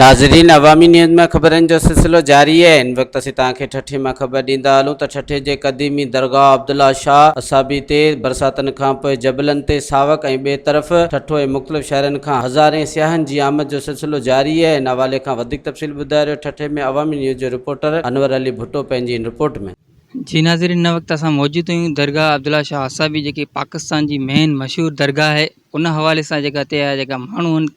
नाज़रीन, अवामी न्यूज़ में ख़बरनि जो सिलसिलो जारी है। इन वक्त असीं तव्हांखे ठठे में ख़बर ॾींदा हलूं त ठठे जे क़दीमी दरगाह अब्दुल्ला शाह असाबी ते बरसातनि खां पोइ जबलनि ते सावक ऐं ॿिए तरफ़ ठठो ऐं मुख़्तलिफ़ शहरनि खां हज़ारे सियाहनि जी आमद जो सिलसिलो जारी है। इन हवाले खां वधीक तफ़सील ॿुधाए रहियो ठठे में अवामी न्यूज़ जो रिपोर्टर अनवर अली भुट्टो पंहिंजी इन रिपोर्ट में। जी नाज़रीन, इन वक्त असां मौजूद आहियूं दरगाह अब्दुल्ला शाह असाबी जेकी पाकिस्तान जी मेन मशहूर दरगाह है। उन हवाले से जेका हिते जा जेका माण्हू आहिनि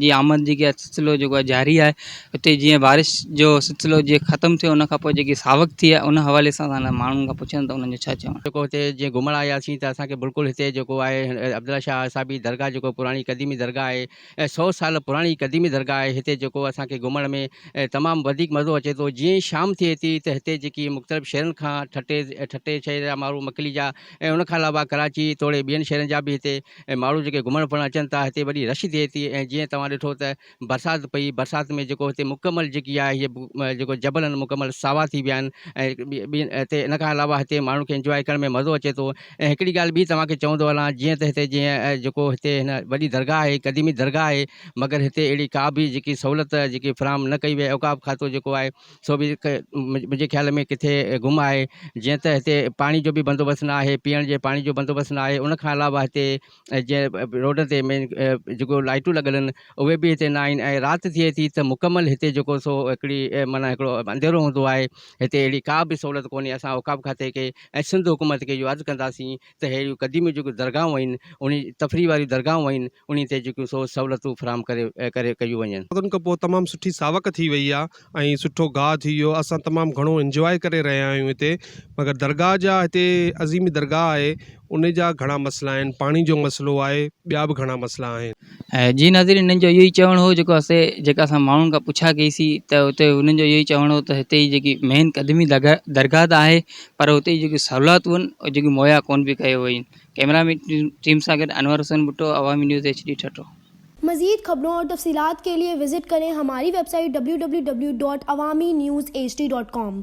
जी आमद जी सिलसिलो जेको आहे जारी आहे। हिते जीअं बारिश जो सिलसिलो जीअं ख़त्म थियो उन खां पोइ जेकी सावक थी आहे उन हवाले सां असां माण्हुनि खां पुछनि त उन्हनि जो छा चवणु। जेको हिते जीअं घुमण आयासीं त असांखे बिल्कुलु हिते जेको आहे अब्दुल्ला शाह असाबी दरगाह जेको पुराणी क़दीमी दरगाह आहे ऐं 100 साल पुराणी क़दीमी दरगाह आहे। हिते जेको असांखे घुमण में तमामु वधीक मज़ो अचे थो। जीअं ई शाम थिए थी त हिते जेकी मुख़्तलिफ़ शहरनि खां ठटे शहर जा माण्हू मकली जा ऐं उनखां अलावा कराची थोरे ॿियनि शहरनि जा बि हिते माण्हू जेके घुमण फिरण अचनि था। हिते वॾी रश थिए थी ऐं जीअं तव्हां ॾिठो त बरसाति पई, बरसाति में जेको हिते मुकमल जेकी आहे हीअ जेको जबल आहिनि मुकमल सावा थी विया आहिनि ऐं हिते इन खां अलावा हिते माण्हू खे इंजॉय करण में मज़ो अचे थो। ऐं हिकिड़ी ॻाल्हि ॿी तव्हांखे चवंदो हलां, जीअं त हिते जीअं जेको हिते हिन वॾी दरगाह आहे क़दीमी दरगाह आहे, मगर हिते अहिड़ी का बि जेकी सहूलियत जेकी फ़राहम न कई वई आहे। औकाफ़ खातो जेको आहे सो बि मुंहिंजे ख़्याल में किथे गुम आहे। जीअं त हिते पाणी जो बि बंदोबस्तु न आहे, पीअण जे पाणी जो बंदोबस्तु न आहे। उनखां अलावा हिते जीअं रोड ते मेन जेको लाइटूं लॻल आहिनि उहे बि हिते न आहिनि ऐं राति थिए थी त मुकमल हिते जेको सो हिकिड़ी माना हिकिड़ो अंधेरो हूंदो आहे। हिते अहिड़ी का बि सहूलियत कोन्हे। असां औकाफ़ खाते खे ऐं सिंध हुकूमत खे इहो अर्ज़ु कंदासीं त अहिड़ियूं क़दीमियूं जेकियूं दरगाहूं आहिनि उन तफ़री वारियूं दरगाहूं आहिनि उन ते जेकियूं सो सहूलियतूं फ़राहम करे कयूं वञनि। उन खां पोइ तमामु सुठी सावक थी वई आहे ऐं सुठो गाहु थी वियो। असां तमामु घणो इंजॉय करे रहिया आहियूं हिते। मगर दरगाह जा हिते अज़ीमी दरगाह आहे उन जा घणा मसइला आहिनि, पाणी जो मसइलो आहे, ॿिया बि घणा मसइला आहिनि। जी नाज़रीन, इन्हनि जो इहो ई चवणु हो जेको जेका असां माण्हुनि खां पुछा कईसीं त हुते उन्हनि जो इहो ई चवणु हो त हिते जी जेकी मेन क़दीमी दरगाह त आहे पर हुते जी जेकी सहूलियतूं आहिनि उहे जेकी मुहैया कोन बि कयो वयूं आहिनि। कैमरामैन टीम सां गॾु अनवर हुसैन भुट्टो, अवामी न्यूज़ HD ठठो। मज़ीद खबरों और तफसीलात के लिए विजिट करें हमारी वेबसाइट www.awamiNewsHD.com।